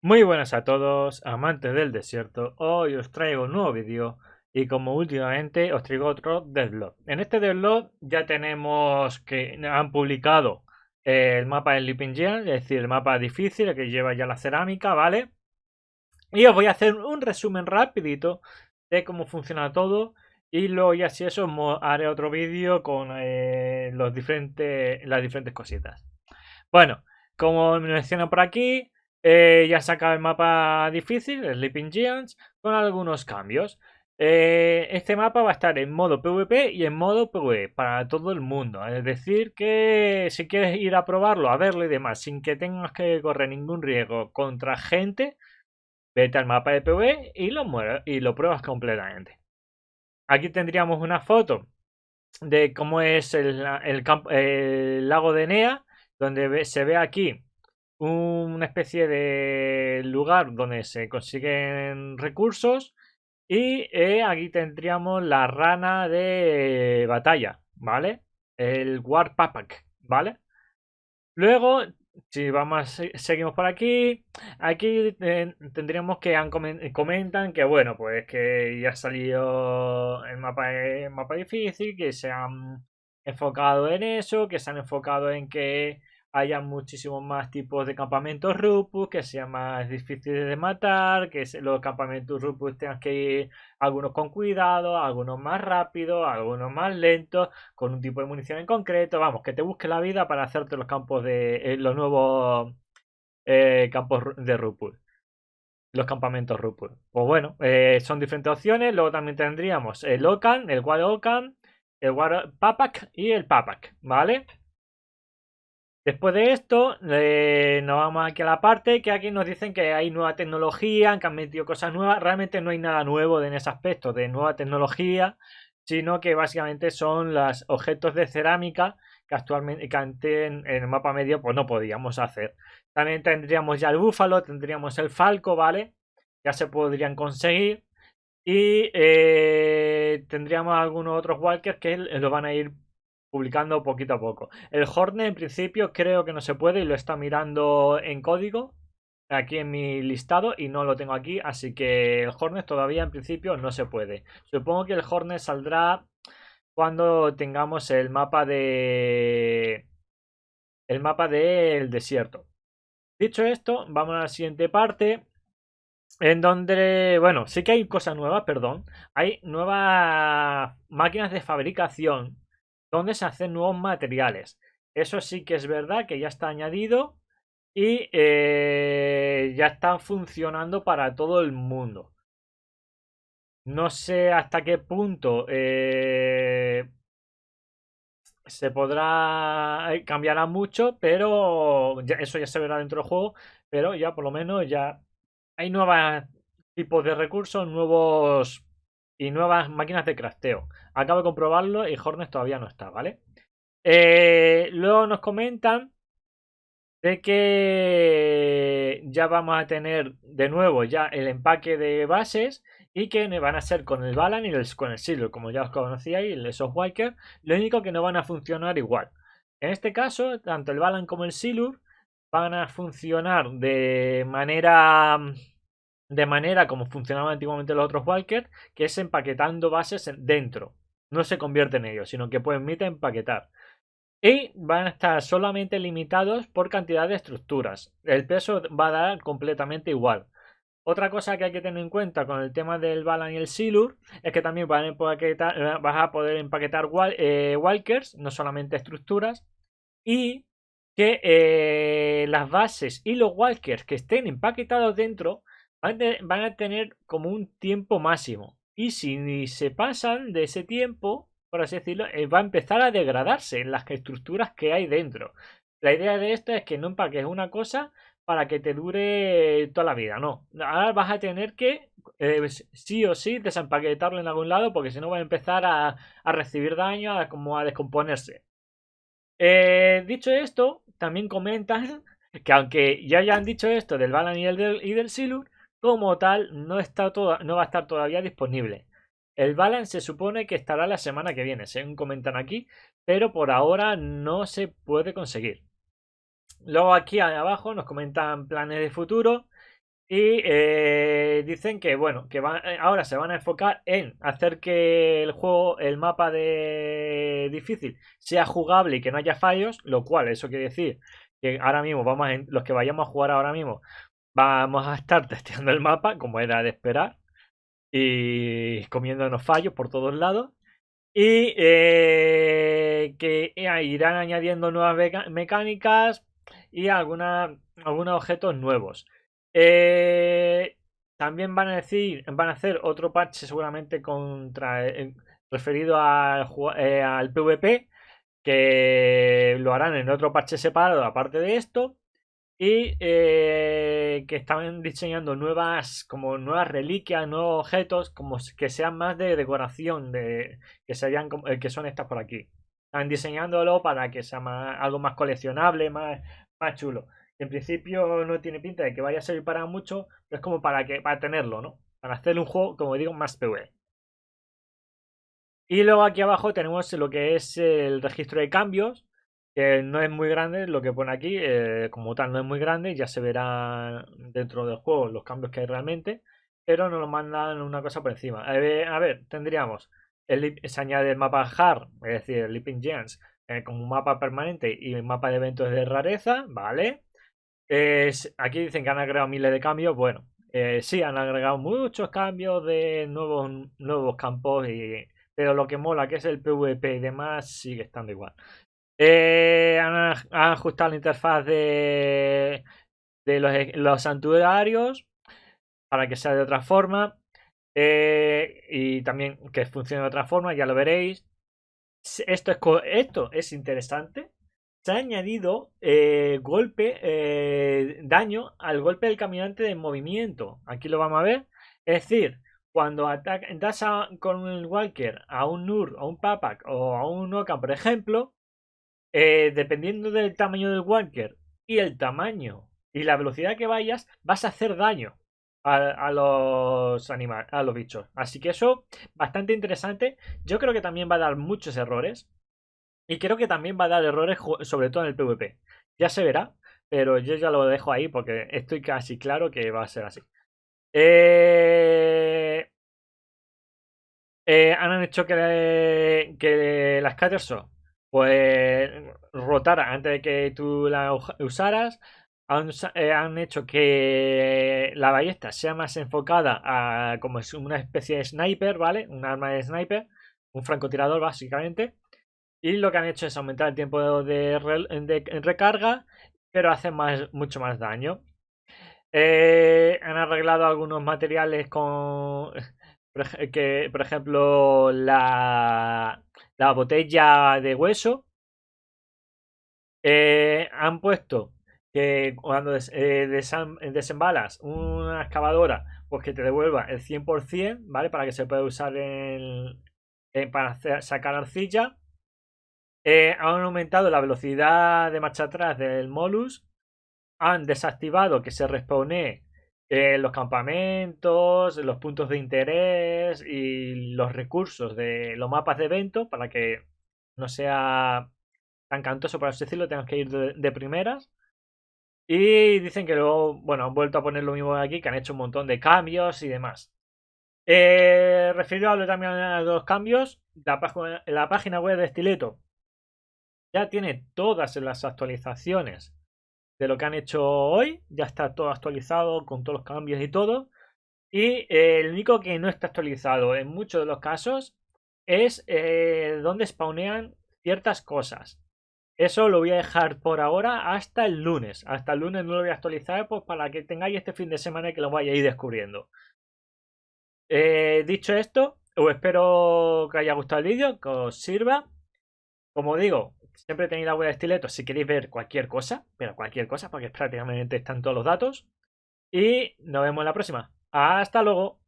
Muy buenas a todos, amantes del desierto. Hoy os traigo un nuevo vídeo y como últimamente os traigo otro devlog. En este devlog ya tenemos que han publicado el mapa del Sleeping Giant, es decir, el mapa difícil, el que lleva ya la cerámica, ¿vale? Y os voy a hacer un resumen rapidito de cómo funciona todo y luego ya si eso haré otro vídeo con las diferentes cositas. Bueno, como me menciono por aquí, ya saca el mapa difícil, el Sleeping Giants, con algunos cambios. Este mapa va a estar en modo PvP y en modo PvE para todo el mundo. Es decir, que si quieres ir a probarlo, a verlo y demás, sin que tengas que correr ningún riesgo contra gente, vete al mapa de PvE y lo pruebas completamente. Aquí tendríamos una foto de cómo es el lago de Nea, donde se ve aquí una especie de lugar donde se consiguen recursos y aquí tendríamos la rana de batalla, ¿vale? El War Papak, ¿vale? Luego, si vamos, seguimos por aquí, aquí tendríamos que comentan que bueno, pues que ya salió el mapa difícil, que se han enfocado en eso, que se han enfocado en que haya muchísimos más tipos de campamentos Rupus, que sean más difíciles de matar, que los campamentos Rupus tengan que ir algunos con cuidado, algunos más rápidos, algunos más lentos con un tipo de munición en concreto, vamos, que te busque la vida para hacerte los campos de los nuevos campos de Rupul, los campamentos Rupul. Pues bueno, son diferentes opciones. Luego también tendríamos el Okan, el War Okan, el War Papak y el Papak, ¿vale? Después de esto, nos vamos aquí a la parte que aquí nos dicen que hay nueva tecnología, que han metido cosas nuevas. Realmente no hay nada nuevo en ese aspecto de nueva tecnología, sino que básicamente son los objetos de cerámica que actualmente que antes en el mapa medio pues no podíamos hacer. También tendríamos ya el búfalo, tendríamos el falco, ¿vale? Ya se podrían conseguir. Y tendríamos algunos otros walkers que lo van a ir publicando poquito a poco. El Hornet en principio creo que no se puede y lo está mirando en código aquí en mi listado y no lo tengo aquí, así que el Hornet todavía en principio no se puede. Supongo que el Hornet saldrá cuando tengamos el mapa del desierto. Dicho esto, vamos a la siguiente parte en donde, bueno, sí que hay cosas nuevas, perdón. Hay nuevas máquinas de fabricación donde se hacen nuevos materiales. Eso sí que es verdad que ya está añadido y ya está funcionando para todo el mundo. No sé hasta qué punto se podrá cambiará mucho, pero eso ya se verá dentro del juego. Pero ya por lo menos ya hay nuevos tipos de recursos, nuevos y nuevas máquinas de crafteo. Acabo de comprobarlo y Hornet todavía no está, ¿vale? Luego nos comentan de que ya vamos a tener de nuevo ya el empaque de bases y que van a ser con el Balan y con el Silver, como ya os conocíais, esos Walker, lo único que no van a funcionar igual. En este caso, tanto el Balan como el Silur van a funcionar de manera como funcionaban antiguamente los otros Walker, que es empaquetando bases dentro. No se convierte en ellos, sino que permite empaquetar. Y van a estar solamente limitados por cantidad de estructuras. El peso va a dar completamente igual. Otra cosa que hay que tener en cuenta con el tema del Balan y el Silur es que también vas a poder empaquetar walkers, no solamente estructuras, y que las bases y los walkers que estén empaquetados dentro van a tener como un tiempo máximo. Y si se pasan de ese tiempo, por así decirlo, va a empezar a degradarse en las estructuras que hay dentro. La idea de esto es que no empaques una cosa para que te dure toda la vida, no. Ahora vas a tener que sí o sí desempaquetarlo en algún lado porque si no va a empezar a recibir daño, como a descomponerse. Dicho esto, también comentan que aunque ya hayan dicho esto del Balan y del Silur, como tal no va a estar todavía disponible. El Balan se supone que estará la semana que viene, según comentan aquí, pero por ahora no se puede conseguir. Luego aquí abajo nos comentan planes de futuro Y dicen que, bueno, que ahora se van a enfocar en hacer que el juego, el mapa de difícil, sea jugable y que no haya fallos, lo cual eso quiere decir que ahora mismo los que vayamos a jugar ahora mismo vamos a estar testeando el mapa, como era de esperar, y comiéndonos fallos por todos lados. Y que irán añadiendo nuevas mecánicas y algunos objetos nuevos. Eh, También van a hacer otro parche seguramente referido al PvP, que lo harán en otro parche separado aparte de esto. Y que están diseñando nuevas reliquias, nuevos objetos, como que sean más de decoración, que serían que son estas por aquí. Están diseñándolo para que sea algo más coleccionable, más chulo. En principio no tiene pinta de que vaya a servir para mucho, pero es como para tenerlo, ¿no? Para hacer un juego, como digo, más PvE. Y luego aquí abajo tenemos lo que es el registro de cambios, que no es muy grande, lo que pone aquí, como tal no es muy grande, ya se verá dentro del juego los cambios que hay realmente, pero nos lo mandan una cosa por encima. A ver, tendríamos, se añade el mapa hard, es decir, el Leaping Giants, como un mapa permanente y un mapa de eventos de rareza, ¿vale? Aquí dicen que han agregado miles de cambios, bueno, sí, han agregado muchos cambios de nuevos campos, pero lo que mola, que es el PvP y demás, sigue estando igual. Han ajustado la interfaz de los santuarios para que sea de otra forma. Y también que funcione de otra forma, ya lo veréis. Esto es interesante. Se ha añadido daño al golpe del caminante de movimiento. Aquí lo vamos a ver. Es decir, cuando das con el Walker a un Nur, a un Papak o a un Oka, por ejemplo, dependiendo del tamaño del Walker y el tamaño y la velocidad que vayas, vas a hacer daño a los a los bichos. Así que eso, bastante interesante. Yo creo que también va a dar muchos errores. Y creo que también va a dar errores, sobre todo en el PvP. Ya se verá, pero yo ya lo dejo ahí porque estoy casi claro que va a ser así. Eh, Han hecho que las Scattershot pues rotara antes de que tú la usaras. Han hecho que la ballesta sea más enfocada a como es una especie de sniper, ¿vale? Un arma de sniper, un francotirador básicamente. Y lo que han hecho es aumentar el tiempo de recarga, pero hace mucho más daño. Han arreglado algunos materiales por ejemplo, la botella de hueso. Han puesto que cuando desembalas una excavadora, pues que te devuelva el 100%, ¿vale? Para que se pueda usar para sacar arcilla. Han aumentado la velocidad de marcha atrás del Molus. Han desactivado que se respawnee los campamentos, los puntos de interés y los recursos de los mapas de evento para que no sea tan cantoso, por así decirlo, tengas que ir de primeras. Y dicen que luego, bueno, han vuelto a poner lo mismo aquí, que han hecho un montón de cambios y demás. Referido también a los cambios, la página web de Stiletto ya tiene todas las actualizaciones de lo que han hecho hoy. Ya está todo actualizado con todos los cambios y todo. Y el único que no está actualizado en muchos de los casos es donde spawnean ciertas cosas. Eso lo voy a dejar por ahora hasta el lunes. Hasta el lunes no lo voy a actualizar pues, para que tengáis este fin de semana y que lo vayáis descubriendo. Dicho esto, os espero que haya gustado el vídeo, que os sirva. Como digo, siempre tenéis la web de Stiletto si queréis ver cualquier cosa, pero cualquier cosa, porque prácticamente están todos los datos. Y nos vemos en la próxima. Hasta luego.